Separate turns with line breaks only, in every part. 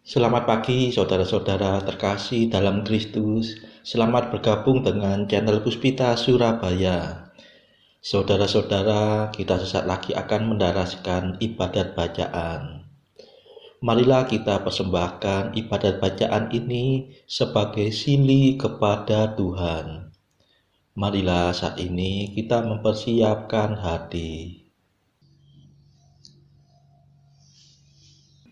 Selamat pagi saudara-saudara terkasih dalam Kristus. Selamat bergabung dengan channel Puspita Surabaya. Saudara-saudara, kita sesaat lagi akan mendaraskan ibadat bacaan. Marilah kita persembahkan ibadat bacaan ini sebagai sili kepada Tuhan. Marilah saat ini kita mempersiapkan hati.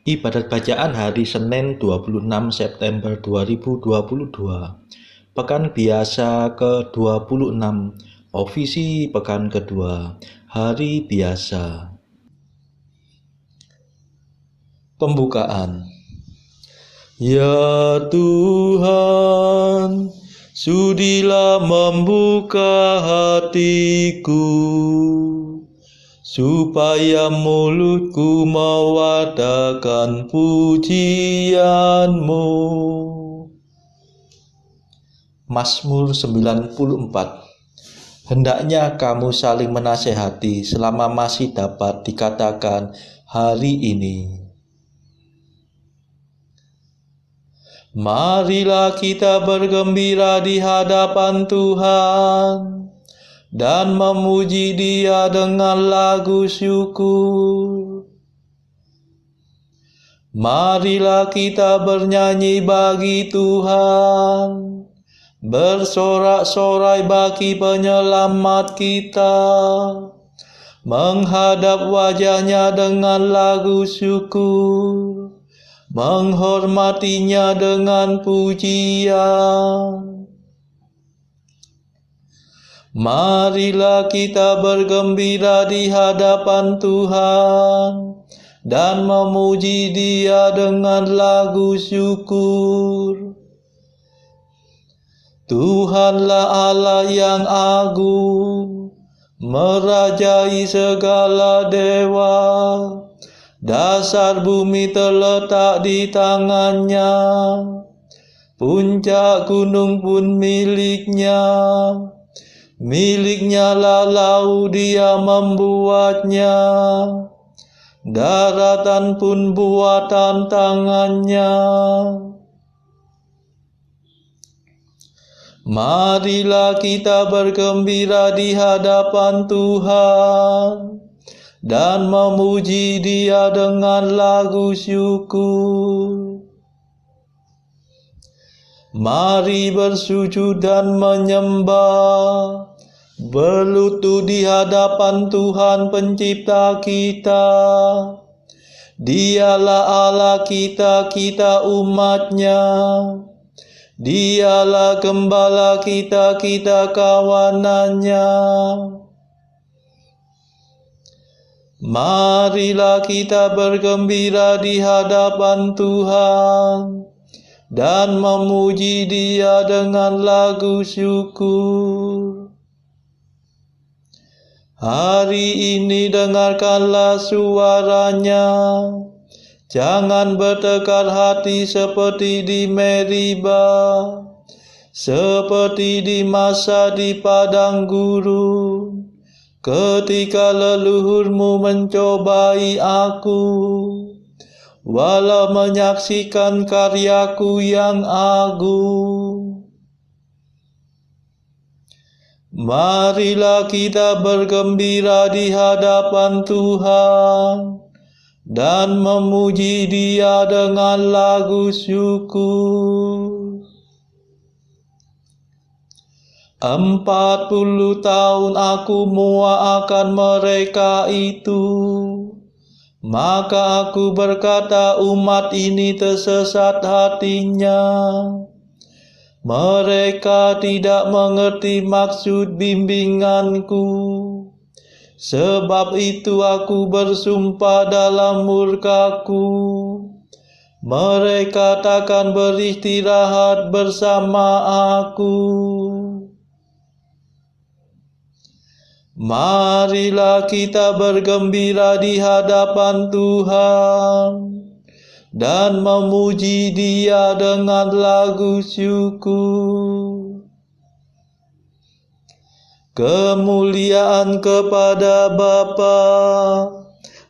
Ibadat bacaan hari Senin 26 September 2022. Pekan biasa ke-26, Ofisi pekan kedua, hari biasa. Pembukaan. Ya Tuhan, sudilah membuka hatiku, supaya mulutku mewartakan pujian-Mu. Mazmur 94. Hendaknya kamu saling menasehati selama masih dapat dikatakan hari ini. Marilah kita bergembira di hadapan Tuhan dan memuji Dia dengan lagu syukur. Marilah kita bernyanyi bagi Tuhan, bersorak-sorai bagi penyelamat kita, menghadap wajah-Nya dengan lagu syukur, menghormatinya dengan pujian. Marilah kita bergembira di hadapan Tuhan dan memuji Dia dengan lagu syukur. Tuhanlah Allah yang agung, merajai segala dewa. Dasar bumi terletak di tangan-Nya, puncak gunung pun milik-Nya. Milik-Nya lah laut, Dia membuatnya, daratan pun buatan tangan-Nya. Marilah kita bergembira di hadapan Tuhan dan memuji Dia dengan lagu syukur. Mari bersujud dan menyembah, berlutut di hadapan Tuhan Pencipta kita. Dialah Allah kita, kita umat-Nya. Dialah gembala kita, kita kawanan-Nya. Marilah kita bergembira di hadapan Tuhan dan memuji Dia dengan lagu syukur. Hari ini dengarkanlah suara-Nya, jangan bertekar hati seperti di Meriba, seperti di masa di padang gurun, ketika leluhurmu mencobai aku, walau menyaksikan karyaku yang agung. Marilah kita bergembira di hadapan Tuhan dan memuji Dia dengan lagu syukur. 40 tahun aku muak akan mereka itu, maka aku berkata umat ini tersesat hatinya. Mereka tidak mengerti maksud bimbinganku. Sebab itu aku bersumpah dalam murkaku, mereka takkan beristirahat bersama aku. Marilah kita bergembira di hadapan Tuhan dan memuji Dia dengan lagu syukur. Kemuliaan kepada Bapa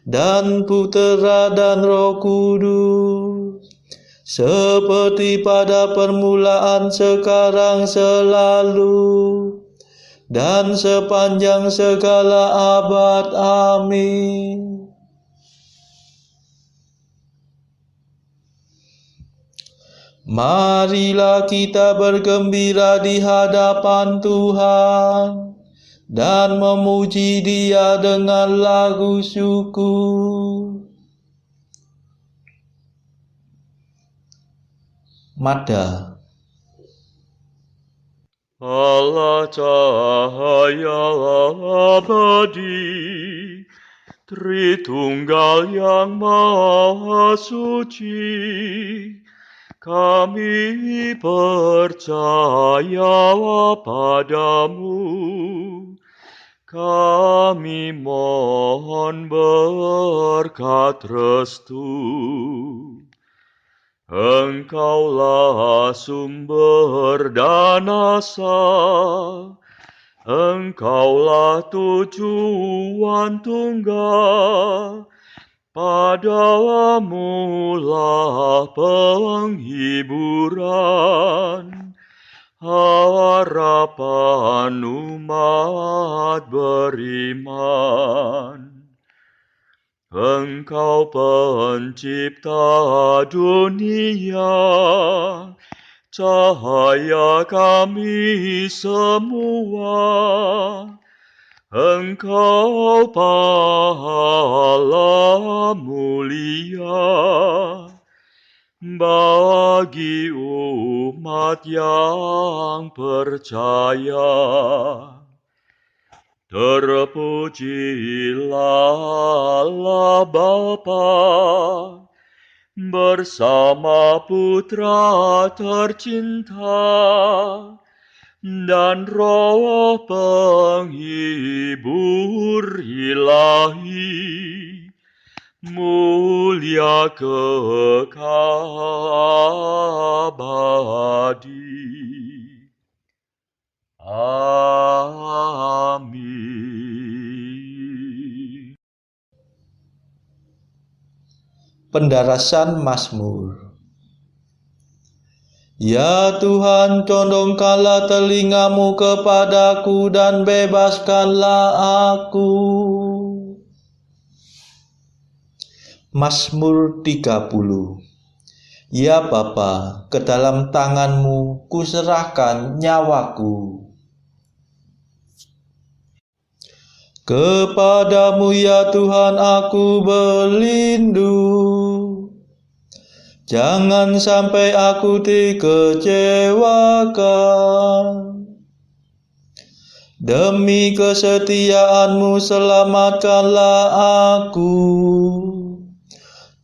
dan Putera dan Roh Kudus, seperti pada permulaan, sekarang, selalu, dan sepanjang segala abad. Amin. Marilah kita bergembira di hadapan Tuhan dan memuji Dia dengan lagu syukur. Mada.
Allah cahaya abadi, Tritunggal yang Maha Suci, kami percaya padamu, kami mohon berkat restu. Engkaulah sumber dan asa, Engkaulah tujuan tunggal, padamu lah penghiburan, harapan umat beriman. Engkau pencipta dunia, cahaya kami semua. Engkau pahala mulia bagi umat yang percaya. Terpujilah Allah Bapa bersama Putra tercinta dan Roh penghibur ilahi, mulia kekal abadi. Amin.
Pendarasan Mazmur. Ya Tuhan, condongkanlah telingamu kepadaku dan bebaskanlah aku. Mazmur 30. Ya Bapa, ke dalam tanganmu kuserahkan nyawaku. Kepadamu ya Tuhan aku berlindung. Jangan sampai aku dikecewakan. Demi kesetiaanmu selamatkanlah aku.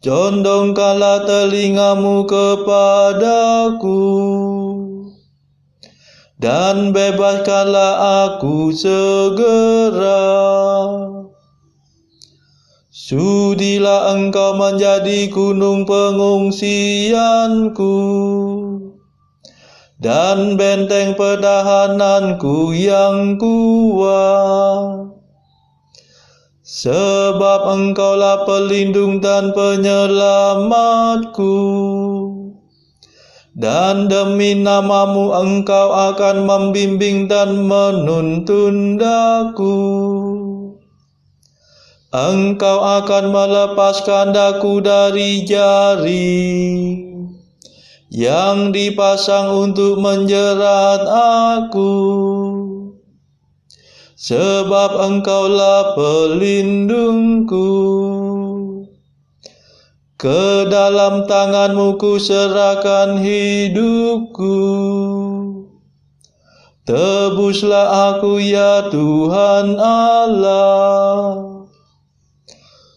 Condongkanlah telingamu kepadaku, dan bebaskanlah aku segera. Sudilah Engkau menjadi gunung pengungsianku, dan benteng pertahananku yang kuat. Sebab Engkaulah pelindung dan penyelamatku, dan demi namamu Engkau akan membimbing dan menuntun daku. Engkau akan melepaskan daku dari jaring yang dipasang untuk menjerat aku. Sebab Engkaulah pelindungku. Ke dalam tanganmu kuserahkan hidupku. Tebuslah aku ya Tuhan Allah.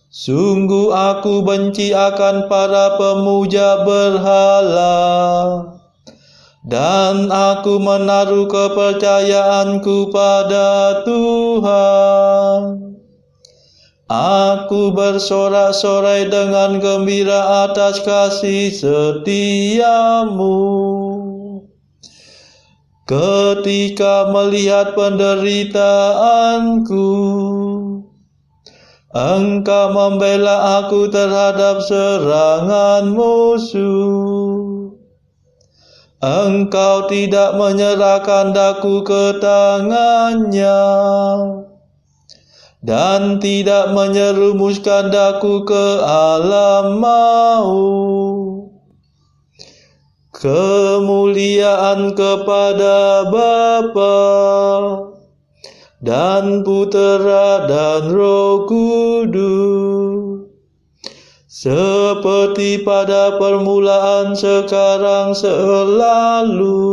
Sungguh aku benci akan para pemuja berhala, dan aku menaruh kepercayaanku pada Tuhan. Aku bersorak-sorai dengan gembira atas kasih setiamu. Ketika melihat penderitaanku, Engkau membela aku terhadap serangan musuh. Engkau tidak menyerahkan daku ke tangannya, dan tidak menyerumuskan daku ke alam maut. Kemuliaan kepada Bapa dan Putera dan Roh Kudus, seperti pada permulaan, sekarang, selalu,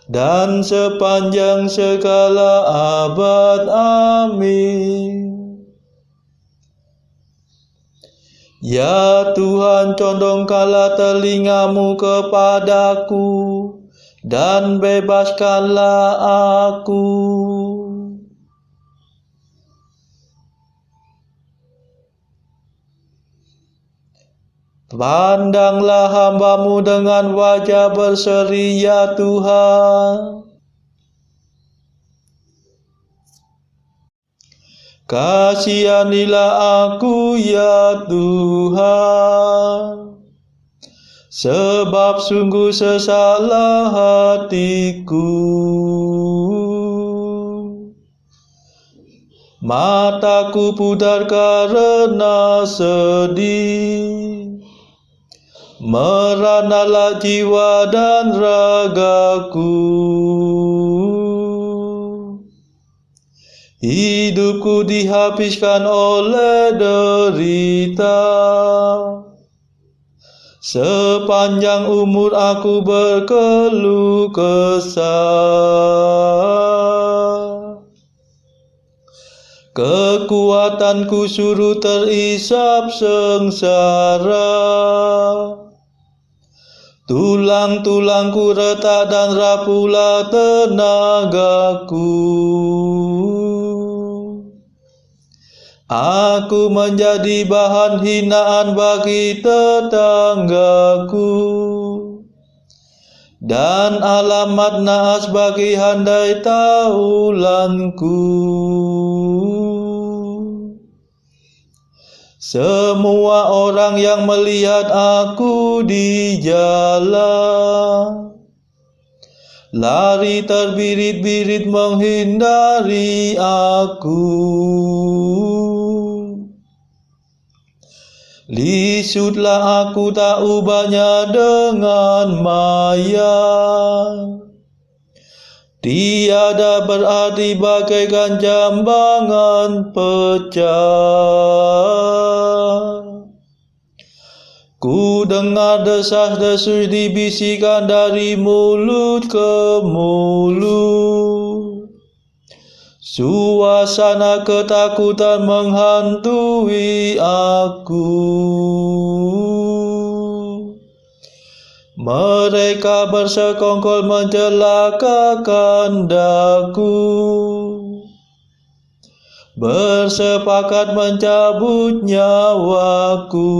dan sepanjang segala abad. Amin. Ya Tuhan, condongkanlah telingamu kepadaku, dan bebaskanlah aku. Pandanglah hamba-Mu dengan wajah berseri, ya Tuhan. Kasihanilah aku, ya Tuhan, sebab sungguh sesatlah hatiku. Mataku pudar karena sedih, meranalah jiwa dan ragaku. Hidupku dihabiskan oleh derita, sepanjang umur aku berkeluh kesah. Kekuatanku suruh terisap sengsara, tulang-tulangku retak dan rapuhlah tenagaku. Aku menjadi bahan hinaan bagi tetanggaku, dan alamat naas bagi handai taulanku. Semua orang yang melihat aku di jalan lari terbirit-birit menghindari aku. Lisutlah aku tak ubahnya dengan maya, tiada berarti bagaikan jambangan pecah. Ku dengar desas-desus dibisikkan dari mulut ke mulut. Suasana ketakutan menghantui aku. Mereka bersekongkol mencelakakan daku, bersepakat mencabut nyawaku.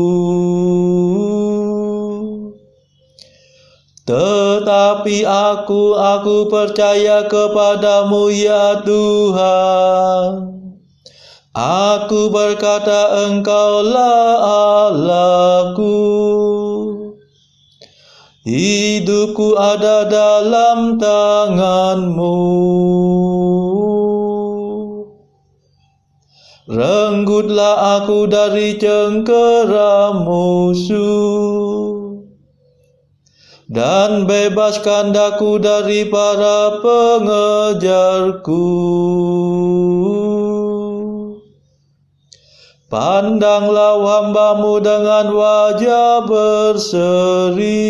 Tetapi aku percaya kepadamu, ya Tuhan. Aku berkata, Engkaulah Allahku. Hidupku ada dalam tangan-Mu. Renggutlah aku dari cengkera musuh, dan bebaskan daku dari para pengejarku. Pandanglah hamba-Mu dengan wajah berseri,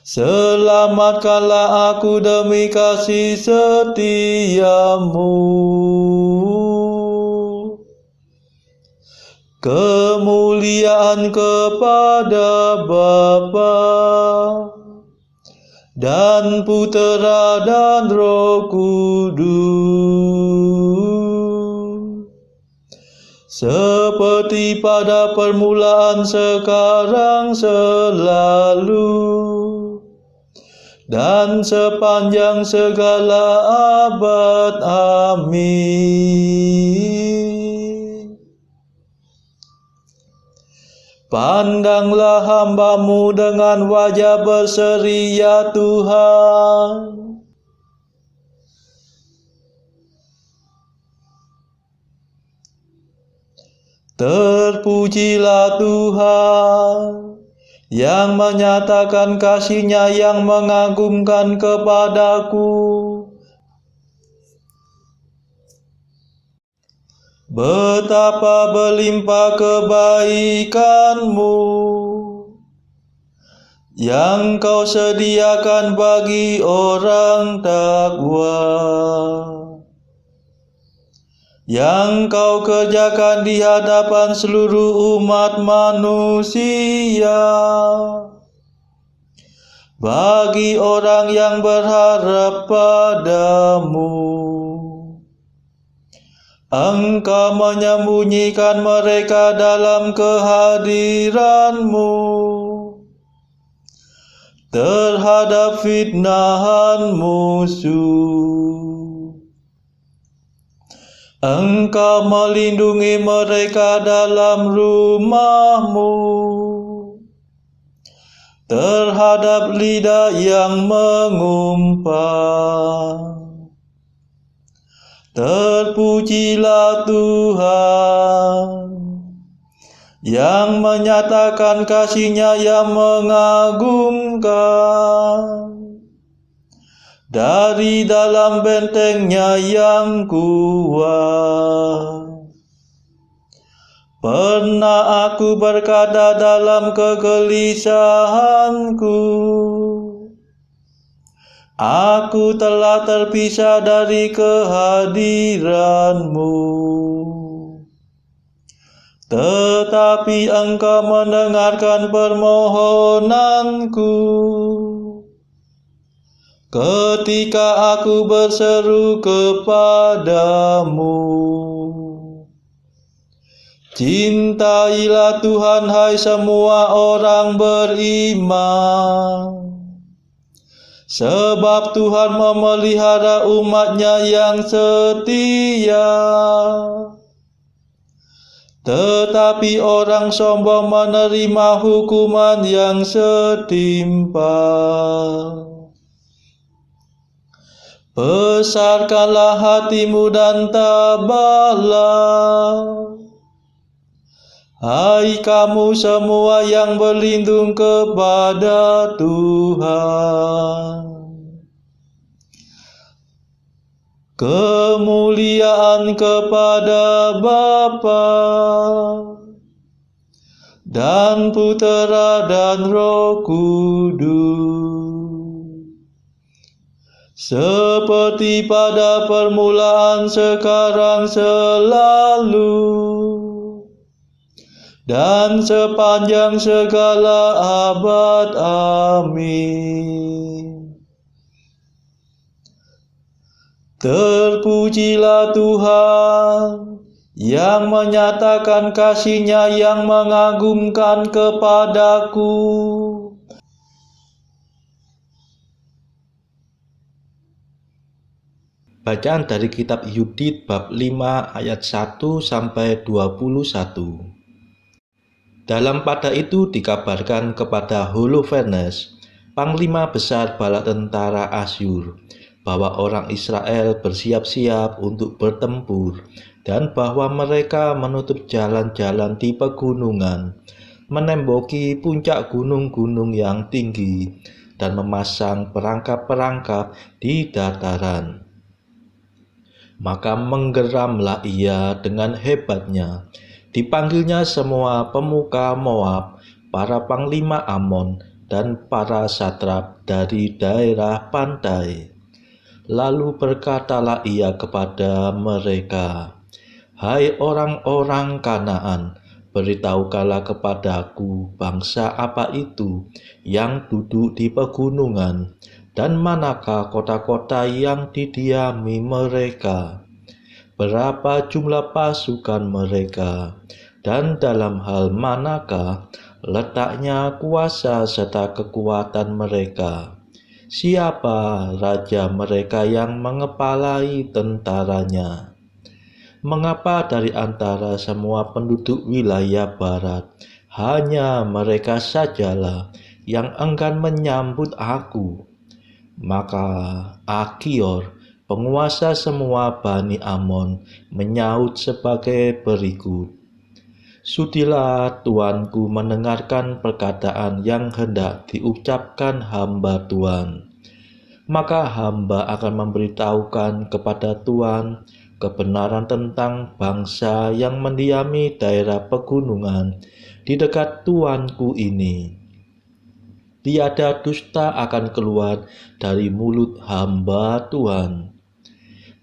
selamatkanlah aku demi kasih setia-Mu. Kemuliaan kepada Bapa dan Putera dan Roh Kudus, seperti pada permulaan, sekarang, selalu, dan sepanjang segala abad. Amin. Pandanglah hamba-Mu dengan wajah berseri, ya Tuhan. Terpujilah Tuhan yang menyatakan kasih-Nya yang mengagumkan kepadaku. Betapa berlimpah kebaikan-Mu yang Kau sediakan bagi orang takwa, yang Kau kerjakan di hadapan seluruh umat manusia, bagi orang yang berharap padamu. Engkau menyembunyikan mereka dalam kehadiran-Mu terhadap fitnahan musuh. Engkau melindungi mereka dalam rumah-Mu terhadap lidah yang mengumpat. Terpujilah Tuhan yang menyatakan kasih-Nya yang mengagumkan dari dalam benteng-Nya yang kuat. Pernah aku berkata dalam kegelisahanku, aku telah terpisah dari kehadiran-Mu. Tetapi Engkau mendengarkan permohonanku ketika aku berseru kepadamu. Cintailah Tuhan, hai semua orang beriman, sebab Tuhan memelihara umat-Nya yang setia. Tetapi orang sombong menerima hukuman yang setimpal. Besarkanlah hatimu dan tabahlah, hai kamu semua yang berlindung kepada Tuhan. Kemuliaan kepada Bapa dan Putera dan Roh Kudus, seperti pada permulaan, sekarang, selalu, dan sepanjang segala abad. Amin. Terpujilah Tuhan yang menyatakan kasih-Nya yang mengagumkan kepadaku. Bacaan dari kitab Yudit bab 5 ayat 1 sampai 21. Dalam pada itu dikabarkan kepada Holofernes, panglima besar bala tentara Asyur, bahwa orang Israel bersiap-siap untuk bertempur, dan bahwa mereka menutup jalan-jalan di pegunungan, menemboki puncak gunung-gunung yang tinggi, dan memasang perangkap-perangkap di dataran. Maka menggeramlah ia dengan hebatnya. Dipanggilnya semua pemuka Moab, para panglima Amon, dan para satrap dari daerah pantai. Lalu berkatalah ia kepada mereka, hai orang-orang Kanaan, beritahukanlah kepadaku bangsa apa itu yang duduk di pegunungan, dan manakah kota-kota yang didiami mereka, berapa jumlah pasukan mereka, dan dalam hal manakah letaknya kuasa serta kekuatan mereka. Siapa raja mereka yang mengepalai tentaranya? Mengapa dari antara semua penduduk wilayah barat hanya mereka sajalah yang enggan menyambut aku. Maka Achior, penguasa semua Bani Amon, menyaut sebagai berikut. Sudilah tuanku mendengarkan perkataan yang hendak diucapkan hamba Tuan. Maka hamba akan memberitahukan kepada Tuan kebenaran tentang bangsa yang mendiami daerah pegunungan di dekat tuanku ini. Tiada dusta akan keluar dari mulut hamba Tuan.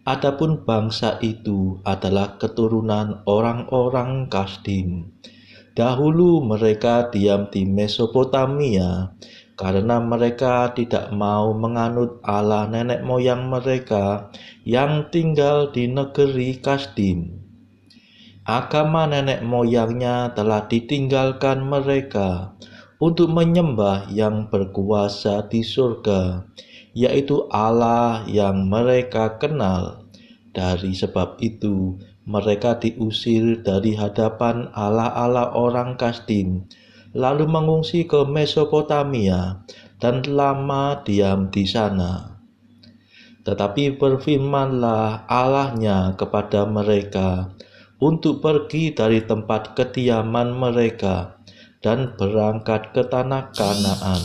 Adapun bangsa itu adalah keturunan orang-orang Kasdim. Dahulu mereka diam di Mesopotamia karena mereka tidak mau menganut Allah nenek moyang mereka yang tinggal di negeri Kasdim. Agama nenek moyangnya telah ditinggalkan mereka untuk menyembah yang berkuasa di surga, yaitu Allah yang mereka kenal. Dari sebab itu, mereka diusir dari hadapan Allah-Allah orang Kasdim, lalu mengungsi ke Mesopotamia dan lama diam di sana. Tetapi berfirmanlah Allahnya kepada mereka untuk pergi dari tempat kediaman mereka dan berangkat ke tanah Kanaan.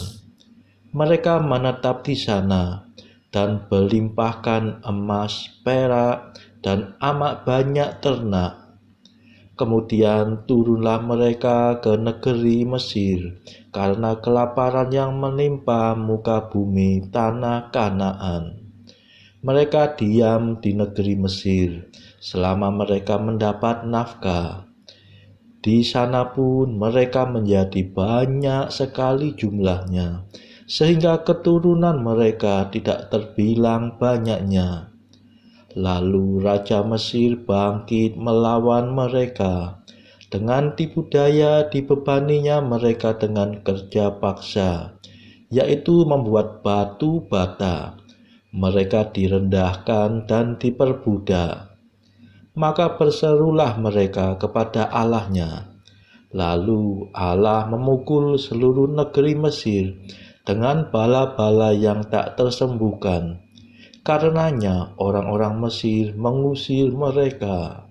Mereka menetap di sana dan berlimpahkan emas, perak, dan amat banyak ternak. Kemudian turunlah mereka ke negeri Mesir karena kelaparan yang menimpa muka bumi tanah Kanaan. Mereka diam di negeri Mesir selama mereka mendapat nafkah. Di sana pun mereka menjadi banyak sekali jumlahnya, sehingga keturunan mereka tidak terbilang banyaknya. Lalu Raja Mesir bangkit melawan mereka. Dengan tipu daya dibebaninya mereka dengan kerja paksa, yaitu membuat batu bata. Mereka direndahkan dan diperbudak. Maka berserulah mereka kepada Allahnya. Lalu Allah memukul seluruh negeri Mesir dengan bala-bala yang tak tersembuhkan. Karenanya orang-orang Mesir mengusir mereka.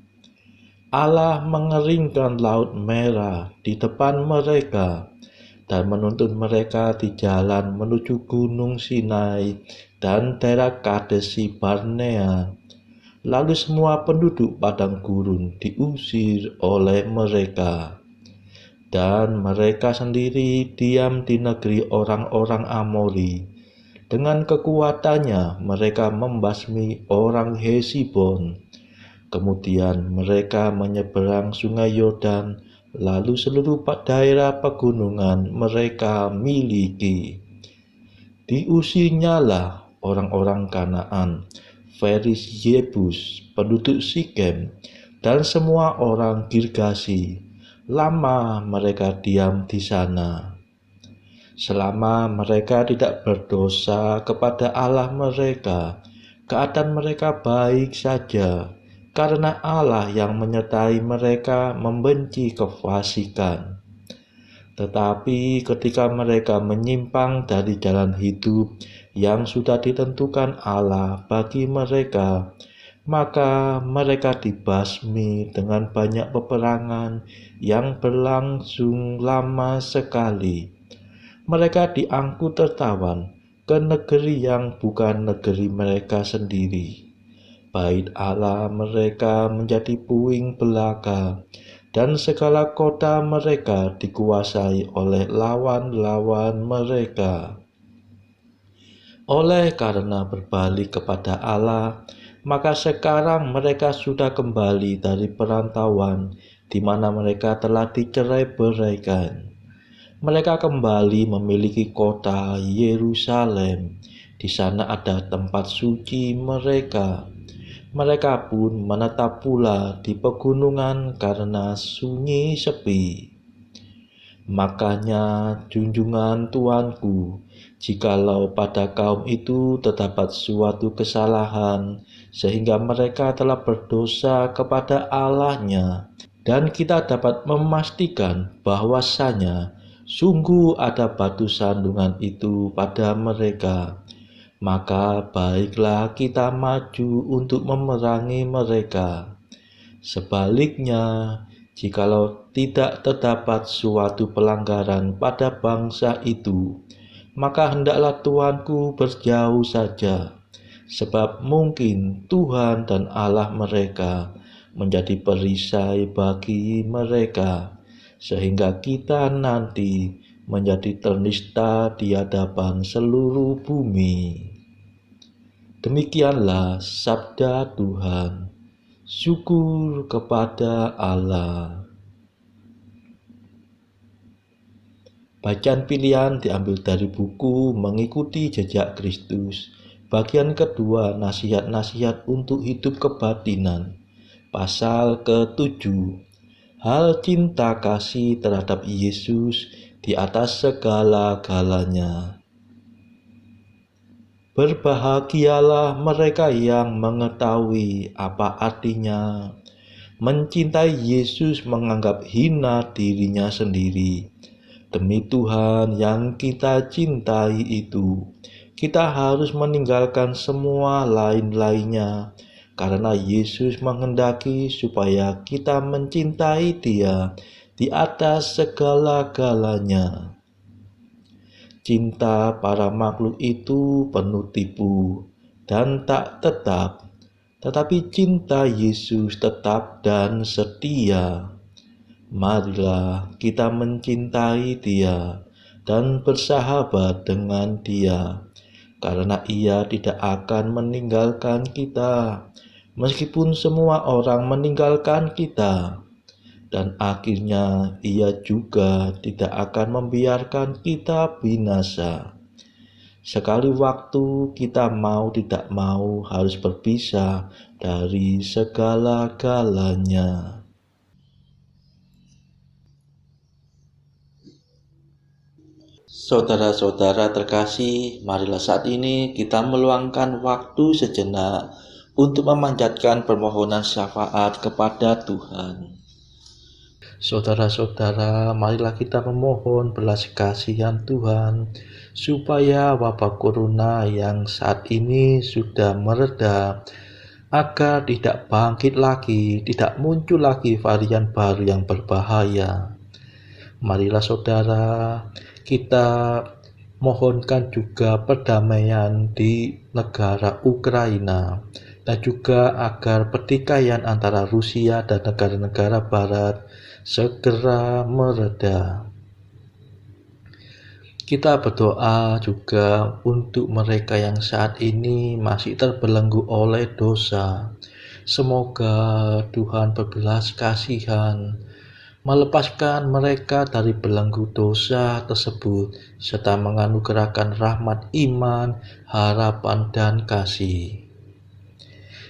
Allah mengeringkan Laut Merah di depan mereka dan menuntun mereka di jalan menuju Gunung Sinai dan daerah Kadesi Barnea. Lalu semua penduduk padang gurun diusir oleh mereka, dan mereka sendiri diam di negeri orang-orang Amori. Dengan kekuatannya mereka membasmi orang Hesibon. Kemudian mereka menyeberang sungai Yordan, lalu seluruh daerah pegunungan mereka miliki. Diusirnyalah orang-orang Kanaan, Feris Yebus, penduduk Sikem, dan semua orang Girgasi. Lama mereka diam di sana. Selama mereka tidak berdosa kepada Allah mereka, keadaan mereka baik saja, karena Allah yang menyertai mereka membenci kefasikan. Tetapi ketika mereka menyimpang dari jalan hidup yang sudah ditentukan Allah bagi mereka, maka mereka dibasmi dengan banyak peperangan yang berlangsung lama sekali. Mereka diangkut tertawan ke negeri yang bukan negeri mereka sendiri. Bait Allah mereka menjadi puing belaka, dan segala kota mereka dikuasai oleh lawan-lawan mereka. Oleh karena berbalik kepada Allah, maka sekarang mereka sudah kembali dari perantauan di mana mereka telah dicerai-beraikan. Mereka kembali memiliki kota Yerusalem. Di sana ada tempat suci mereka. Mereka pun menetap pula di pegunungan karena sunyi sepi. Makanya junjungan Tuanku, jikalau pada kaum itu terdapat suatu kesalahan, sehingga mereka telah berdosa kepada Allahnya, dan kita dapat memastikan bahwasanya sungguh ada batu sandungan itu pada mereka, maka baiklah kita maju untuk memerangi mereka. Sebaliknya, jikalau tidak terdapat suatu pelanggaran pada bangsa itu, maka hendaklah Tuanku berjauh saja, sebab mungkin Tuhan dan Allah mereka menjadi perisai bagi mereka, sehingga kita nanti menjadi ternista di hadapan seluruh bumi. Demikianlah sabda Tuhan. Syukur kepada Allah. Bacaan pilihan diambil dari buku Mengikuti Jejak Kristus, bagian kedua, nasihat-nasihat untuk hidup kebatinan, pasal ke-7. Hal cinta kasih terhadap Yesus di atas segala-galanya. Berbahagialah mereka yang mengetahui apa artinya mencintai Yesus menganggap hina dirinya sendiri. Demi Tuhan yang kita cintai itu, kita harus meninggalkan semua lain-lainnya, karena Yesus menghendaki supaya kita mencintai Dia di atas segala-galanya. Cinta para makhluk itu penuh tipu dan tak tetap, tetapi cinta Yesus tetap dan setia. Marilah kita mencintai Dia dan bersahabat dengan Dia, karena Ia tidak akan meninggalkan kita, meskipun semua orang meninggalkan kita. Dan akhirnya Ia juga tidak akan membiarkan kita binasa. Sekali waktu kita mau tidak mau harus berpisah dari segala-galanya. Saudara-saudara terkasih, marilah saat ini kita meluangkan waktu sejenak untuk memanjatkan permohonan syafaat kepada Tuhan. Saudara-saudara, marilah kita memohon belas kasihan Tuhan, supaya wabah corona yang saat ini sudah mereda, agar tidak bangkit lagi, tidak muncul lagi varian baru yang berbahaya. Marilah saudara, kita mohonkan juga perdamaian di negara Ukraina, dan juga agar pertikaian antara Rusia dan negara-negara barat segera mereda. Kita berdoa juga untuk mereka yang saat ini masih terbelenggu oleh dosa. Semoga Tuhan berbelas kasihan, melepaskan mereka dari belenggu dosa tersebut, serta menganugerahkan rahmat iman, harapan, dan kasih.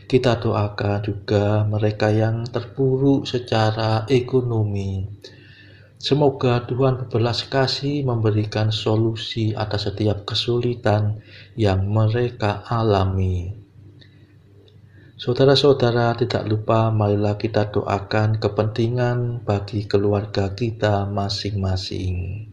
Kita doakan juga mereka yang terpuruk secara ekonomi. Semoga Tuhan berbelas kasih memberikan solusi atas setiap kesulitan yang mereka alami. Saudara-saudara, tidak lupa marilah kita doakan kepentingan bagi keluarga kita masing-masing.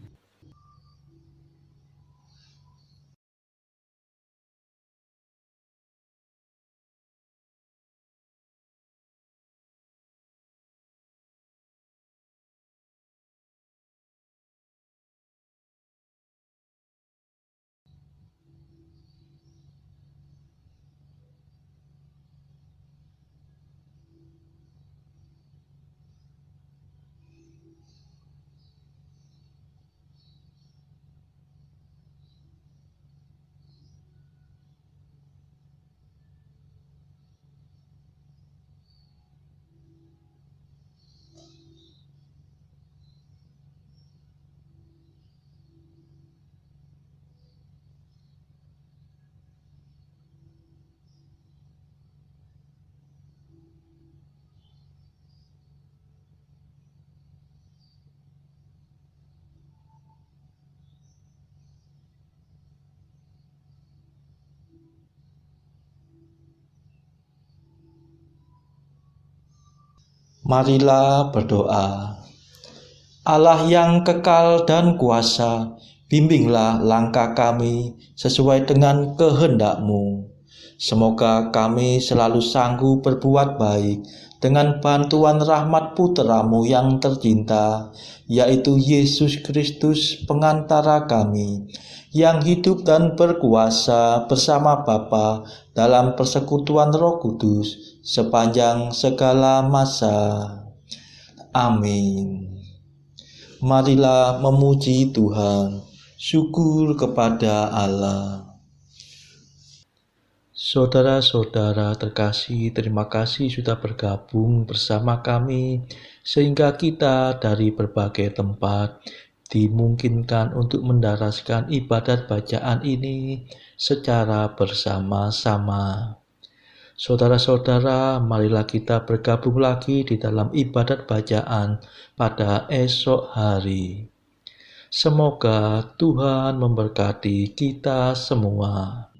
Marilah berdoa. Allah yang kekal dan kuasa, bimbinglah langkah kami sesuai dengan kehendak-Mu. Semoga kami selalu sanggup berbuat baik dengan bantuan rahmat Putra-Mu yang tercinta, yaitu Yesus Kristus pengantara kami, yang hidup dan berkuasa bersama Bapa dalam persekutuan Roh Kudus sepanjang segala masa. Amin. Marilah memuji Tuhan, syukur kepada Allah. Saudara-saudara terkasih, terima kasih sudah bergabung bersama kami, sehingga kita dari berbagai tempat dimungkinkan untuk mendaraskan ibadat bacaan ini secara bersama-sama. Saudara-saudara, marilah kita bergabung lagi di dalam ibadat bacaan pada esok hari. Semoga Tuhan memberkati kita semua.